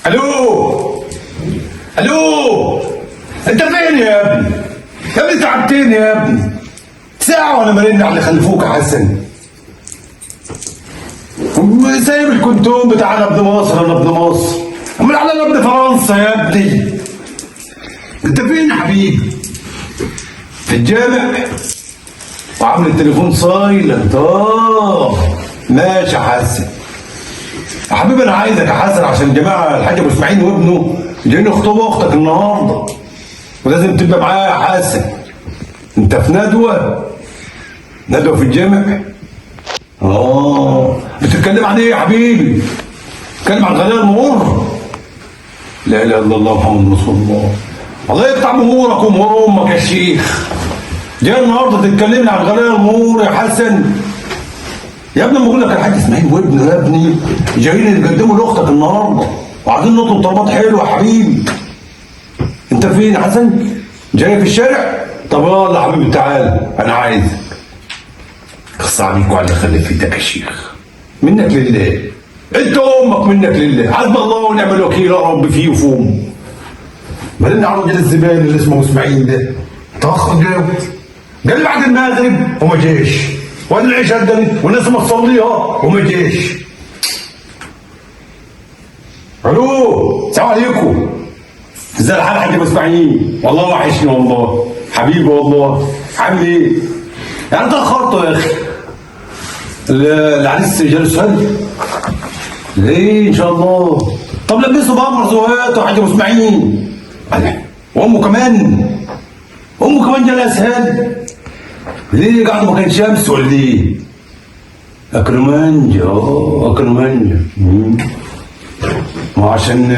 الو الو، انت فين يا ابني؟ يا ابني تعبتني يا ابني، ساعة وانا مرن على اللي خلفوك يا حسن. سايب الكنتون بتاع ابن مصر. انا ابن مصر امال على ابن فرنسا يا ابني. انت فين يا حبيبي؟ في الجامع وعامل التليفون سايلنت. ماشي يا حسن. يا حبيبي انا عايزك يا حسن عشان الجماعه الحاج ابو اسماعيل وابنه جايين يخطبوا اختك النهارده، ولازم تبقى معايا يا حسن. انت في ندوه في الجامع. بتتكلم عن ايه يا حبيبي؟ بتتكلم عن غلاء المهور. لا اله الا الله محمد رسول الله. الله يقطع مهورك ومهور امك يا شيخ. جاي النهارده تتكلمنا عن غلاء المهور يا حسن؟ يا ابني بقول لك الحاج اسماعيل وابنه يا ابني جايين يقدموا لاختك النهارده وعايزين نطلب طلبات حلوه يا حبيبي. انت فين يا حسن؟ جاي في الشارع؟ طب يلا يا حبيبي تعالى انا عايزك. اخص عليك وعلى اللي خلفيتك يا شيخ. منك لله. انت امك منك لله. حسب الله ونعم الوكيل يا رب فيه وفوم. بعدين على راجل الزباين اللي اسمه اسماعيل ده تاخر جاوز. قال لي بعد المغرب وما جاش، وقال لي العشاء ادنت والناس ما تصليها وما جاش. الو السلام عليكم. ازاي الحال يا حاج ابو اسماعيل؟ والله وحشني والله حبيبي والله. عامل ايه؟ يعني انت اخرته يا اخي. العريس جاله سؤال؟ ليه ان شاء الله؟ طب لبسه بقى مرزوقاته يا حاج ابو اسماعيل. وامه كمان؟ امه كمان جالها اسهال؟ ليه قاعد مكان شمس ولا ايه؟ اكل مانجا. اكل مانجا. ما عشان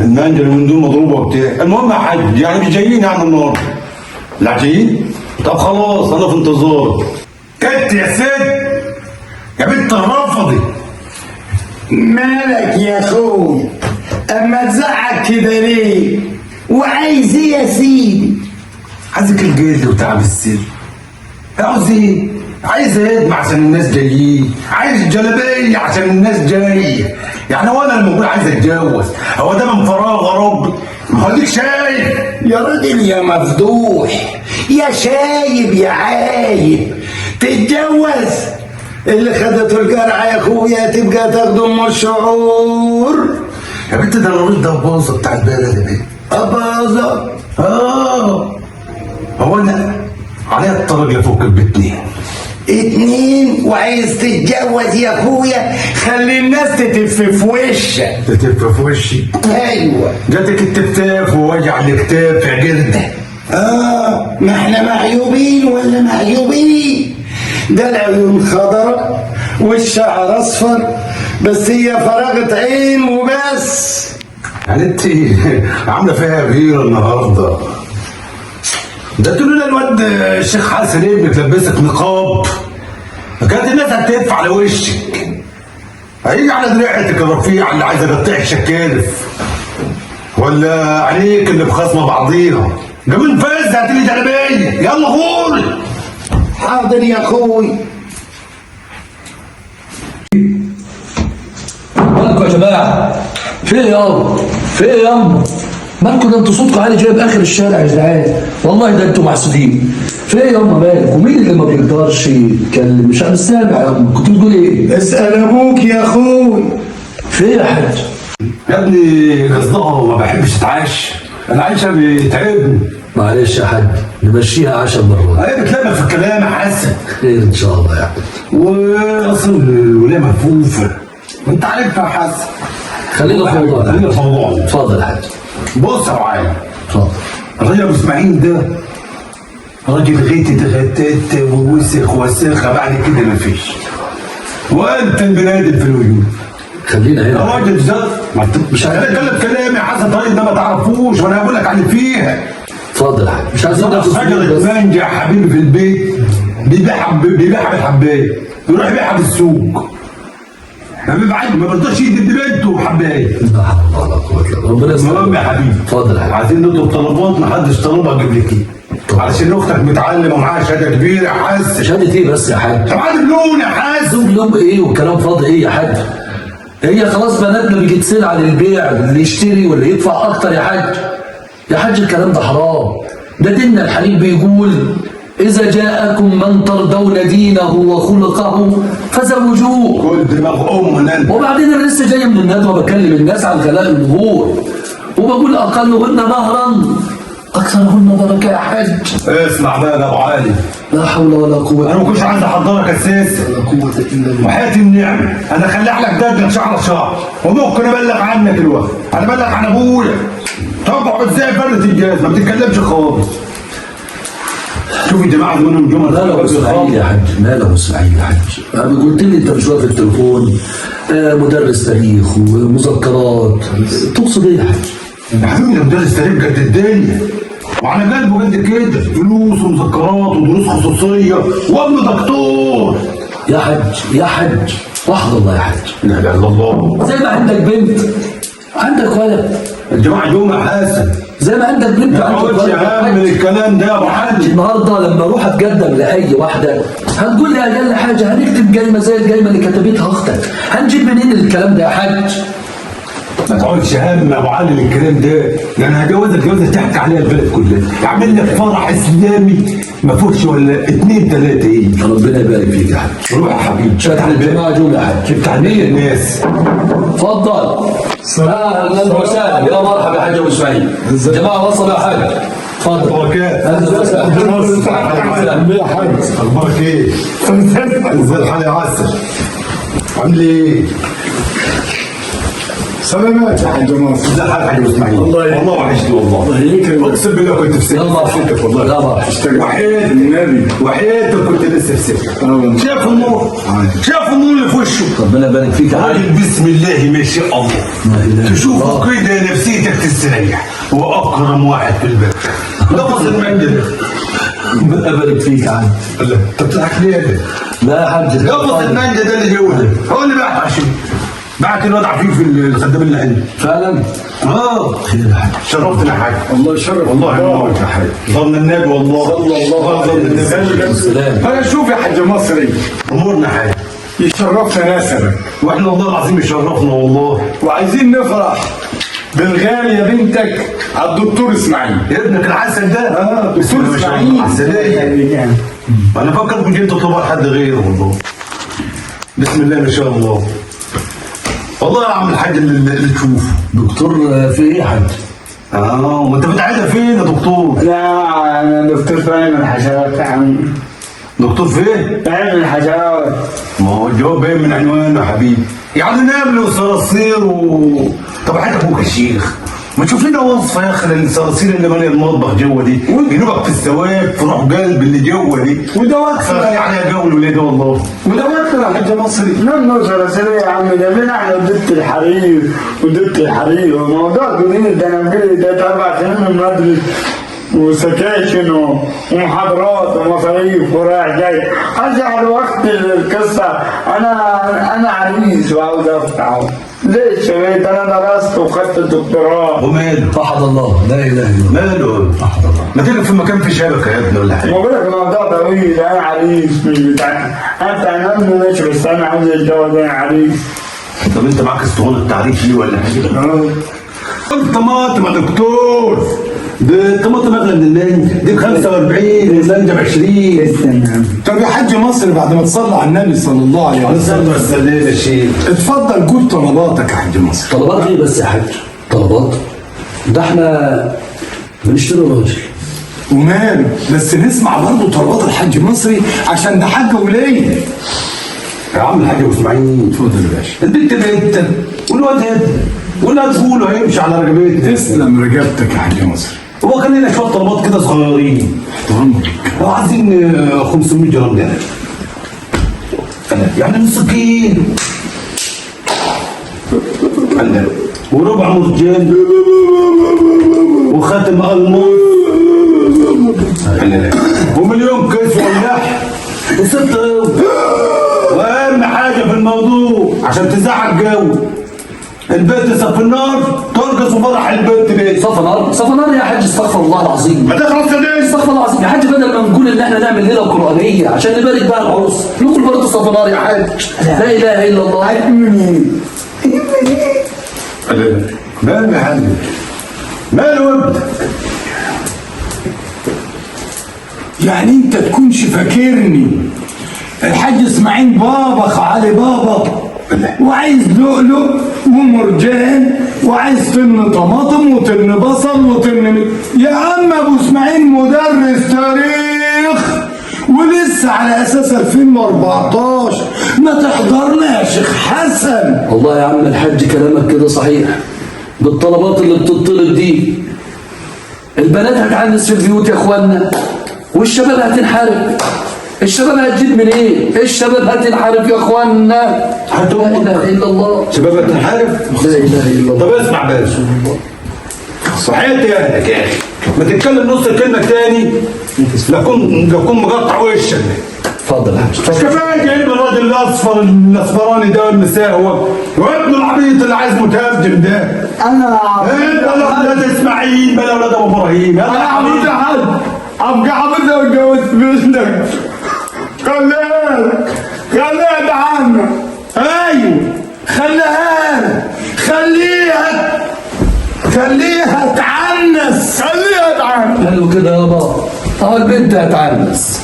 المانجا اللي من دول مضروبه وبتاع. المهم يا حاج يعني مش جايين يعني النهارده؟ لا جايين؟ طب خلاص انا في انتظارك. كنت يا ست يا بنت الرفضي. مالك يا اخوي؟ اما تزعق كده ليه؟ وعايز ايه يا سيدي؟ عايزك الجلد وتعب السر. عاوز ايه؟ عايز هدم عشان الناس جايين، عايز جلابيه عشان الناس جايه. يعني هو انا لما بقول عايز اتجوز هو ده من فراغ يا رب؟ ما هو اديك شايف يا راجل يا مفضوح يا شايب يا عايب. تتجوز اللي خدته الجرعه يا اخويا تبقى تاخده ام الشعور. يا بنت ده الراجل ده باظه بتاع البلد يا بنت. باظه؟ هو انا عليا الطريق لفوق البيتين. اتنين وعايز تتجوز يا اخويا؟ خلي الناس تتف في وشك. تتف في وشي؟ ايوه. جاتك التفتاف ووجع الاكتاف يا جلده. ما احنا معيوبين ولا معيوبين؟ ده العيون خضراء والشعر اصفر، بس هي فراغة عين وبس. يعني انت عامله فيها غيره النهارده. ده تقول لنا الواد الشيخ حسن ابنك لبسك نقاب كانت الناس هتدف على وشك. هيجي على دراعتك الرفيع اللي عايزه تقطع الشكالف، ولا عينيك اللي بخصمه بعضيها. جميل فاز هاتلي جلابيه يلا غوري. حاضر يا اخوي. مالكوا يا جماعه؟ في ايه يابا؟ في ايه يابا؟ مالكوا ده انتوا صوتكوا عالي جايب اخر الشارع يا جدعان، والله ده انتوا محسودين. في ايه يابا مالك؟ ومين اللي ما بيقدرش يتكلم؟ مش عارف سامع يابا، كنت بتقول ايه؟ اسال ابوك يا اخوي. في ايه يا حاج؟ يا ابني قصدها ما بحبش اتعاش، انا عايشه بيتعبني. معلش يا حاج نمشيها 10 مرات. هي بتلعب في الكلام يا حسن. خير ان شاء الله يا حاج. واصل الولايه ملفوفه وانت عارف يا حسن. خلينا في موضوعنا. خلينا في موضوعنا. اتفضل يا حاج. بص يا معلم، اتفضل. الراجل ابو اسماعيل ده راجل غتت ووسخ وسخه، بعد كده مفيش. وانت البنادم في الوجود. خلينا هنا. الراجل ده مش هتكلم كلام يا حسن. طيب ده ما تعرفوش وانا هقول لك على اللي فيها. اتفضل يا حاج. مش عايزين ناخد شجره مانجا يا حبيبي في البيت بيبيعها بالحبايه، يروح يبيعها في السوق. ما برضاش يدي بنته وحبايه. لا حول ولا قوه الا بالله. ربنا يستر. المهم يا حبيبي اتفضل يا حاج. عايزين نطلب طلبات ما حدش طلبها قبل كده، علشان اختك متعلمه ومعاها شهاده كبيره يا حاج. شهاده ايه بس يا حاج؟ طب عادي بلون يا حاج. لهم ايه وكلام فاضي ايه يا حاج؟ هي خلاص بناتنا بقت سلعة للبيع، اللي يشتري واللي يدفع أكتر يا حاج. يا حاج الكلام ده حرام. ده ديننا الحنيف بيقول إذا جاءكم من ترضون دينه وخلقه فزوجوه. كل دماغ أمنا. وبعدين أنا لسه جاي من الندوة بكلم الناس عن غلاء المهور، وبقول أقلهن مهرا أكثرهن بركة يا حاج. اسمع بقى يا أبو علي، لا حول ولا قوة. أنا ما كنتش عايز أحضرك أساسا. لا قوة إلا بالله. وحياة النعمة أنا خليح لك دجل شعر شعر، وممكن أبلغ عنك دلوقتي، أنا أبلغ عن أبويا. تقعد إزاي فرد الجاز ما بتتكلمش خالص. شوف الجماعة دول من جمل. ماله اسماعيل يا حاج، ماله اسماعيل يا حاج. أنا قلت لي أنت مش واقف في التليفون مدرس تاريخ ومذكرات، تقصد إيه يا حاج؟ يا حبيبي ده مدرس تاريخ قد الدنيا، وعلى قلبه قد كده، فلوس ومذكرات ودروس خصوصية وابن دكتور. يا حج يا حج، وحد الله يا حج. لا اله الا الله. زي ما عندك بنت عندك ولد. الجماعة دول حاسن. زي ما عندك بنت ما وعندك تقولش ولد يا عم من الكلام ده يا ابو حاج. علي. النهارده لما اروح اتقدم لاي واحده هتقول لي اقل حاجه هنكتب جايمه زي الجايمه اللي كتبتها اختك. هنجيب منين الكلام ده يا حاج؟ ما تقعدش هم يا ابو علي من الكلام ده، يعني هجوزك جوازه تحكي عليها البلد كلها، يعمل لك فرح اسلامي ما فيهوش ولا 2 3 ايه. ربنا يبارك فيك يا حاج. روح يا حبيبي. شات على الجماعه جم يا حاج. شفت عينيا الناس. اتفضل. اهلا وسهلا، يا مرحبا يا حاج ابو اسماعيل. الجماعه وصلوا يا حاج. اتفضل. بركات. اهلا وسهلا. يا حاج اخبارك ايه؟ ازاي الحال يا عسل؟ عامل ايه؟ سلامات يا حاج ناصر. ازاي الحال يا حاج اسماعيل؟ والله وحشتني والله. الله يكرمك. اقسم بالله كنت في سكه. يلا سكتك والله. يلا. وحياتك النبي. وحياتك كنت لسه في سكه. طبعا. شاف النور. شاف النور اللي في وشه. ربنا يبارك فيك يا حاج. راجل بسم الله ما شاء الله. تشوفه كده نفسيتك تستريح. هو اكرم واحد في البلد. لفظ المنجل. ربنا يبارك فيك يا حاج. الله انت بتضحك ليه ده؟ لا يا حاج. لفظ المانجا ده اللي جوه ده هو اللي بعت عشان بعت الواد عفيف الخدام اللي عندي. فعلا؟ خير يا حاج. شرفتنا يا حاج. الله يشرف. والله ينورك يا حاج. ظن النبي والله. صلى الله عليه وسلم. السلام. انا شوف يا حاج مصري، امورنا يا حاج. يشرفنا نسبك، واحنا والله العظيم يشرفنا والله. وعايزين نفرح بالغالية بنتك الدكتور اسماعيل. ابنك العسل ده. دكتور اسماعيل. عسلية. انا فكرت كنت جاي تطلب حد غيره والله. بسم الله ما شاء الله. والله يا عم الحاج اللي تشوفه. دكتور في ايه يا حاج؟ وانت بتعيدها فين يا دكتور؟ لا انا دكتور فاهم الحشرات يا عم. دكتور فين؟ فاهم الحشرات. ما هو الجواب باين من عنوانه يا حبيبي. يعني نمل وصراصير طب حياتك ابوك الشيخ. ما تشوف لنا وصفه يا اخي للصراصير اللي ماليه المطبخ جوه دي، جنوبك في السواك في روح قلب اللي جوه دي، وده وقت يعني جو الولاد والله. وده وقت يا حاج مصري. نعم صراصير يا عم، ده بين احنا ودت الحرير ودت الحرير، موضوع جديد ده. انا بقالي 3 4 سنين من مدرس وسكاشن ومحاضرات ومصاريف ورايح جاي. ارجع لوقت القصه انا عريس وعاوز افتح. ليش شويت؟ انا درست وخدت الدكتوراه. وماله؟ وحد الله، لا اله الا الله. ماله؟ وحد الله. ما تيجي في مكان في شبكه يا ابني ولا حاجه. بقول لك الموضوع طويل. انا عريس مش بتاع انت. انا ماشي بس انا عاوز اتجوز. انا عريس. طب انت معاك اسطوانه التعريف دي ولا حاجه؟ الطماطم يا دكتور. ده الطماطم اغلى من اللانجه، دي ب 45 واللانجه ب 20. طب يا حاج مصر بعد ما تصلي على النبي صلى الله عليه وسلم السلام يا شيخ. اتفضل قول طلباتك يا حاج مصر. طلبات ايه بس يا حاج؟ طلبات؟ ده احنا بنشتري راجل. وماله، بس نسمع برضه طلبات الحاج مصري عشان ده حاج وليه. يا عم الحاج ابو اسماعيل. اتفضل يا باشا. البنت بنت والواد هد والواد فوله هيمشي على رقبتنا. تسلم رقبتك يا حاج مصر. هو كان لنا شويه طلبات كده صغيرين. احترامك. لو عايزين 500 جرام ده يعني نص كيلو وربع مرجان وخاتم الماس ومليون كيس ولح وست واهم حاجه في الموضوع عشان تزعل جو البنت صف النار ترقص وفرح البنت بيه. صف نار؟ صف نار يا حاج، استغفر الله العظيم. ما تخلص كده. استغفر الله العظيم يا حاج، بدل ما نقول ان احنا نعمل ليله قرانيه عشان نبارك بقى العروس، نقول برضه صف نار يا حاج. لا اله الا الله. ماله يا عم؟ ماله ابنك؟ يعني انت تكونش فاكرني الحاج اسماعيل بابا علي بابا وعايز لؤلؤ ومرجان وعايز طن طماطم وطن بصل وطن يا عم ابو اسماعيل مدرس تاريخ ولسه على اساس 2014 ما تحضرنا يا شيخ حسن. والله يا عم الحاج كلامك كده صحيح، بالطلبات اللي بتطلب دي البنات هتعنس في البيوت يا اخوانا، والشباب هتنحرف. الشباب هتجيب من ايه؟ الشباب هتنحرف يا اخوانا. لا اله الا الله. شباب هتنحرف؟ لا اله الا الله. طب اسمع بس، صحيت يا اهلك يا اخي، ما تتكلم نص كلمه تاني لكون مقطع وشك. اتفضل يا حاج. كفايه جايب الراجل الاصفر الاصفراني ده والمساهوة وابنه العبيط اللي عايز مترجم ده. انا انت ولاد اسماعيل بلا ولاد ابو ابراهيم. انا عبيط يا حاج، ابقى عبيط لو اتجوزت بنتك. خليها عنك. ايوه خليها تعنس. حلو كده يابا، اهو البنت هتعنس.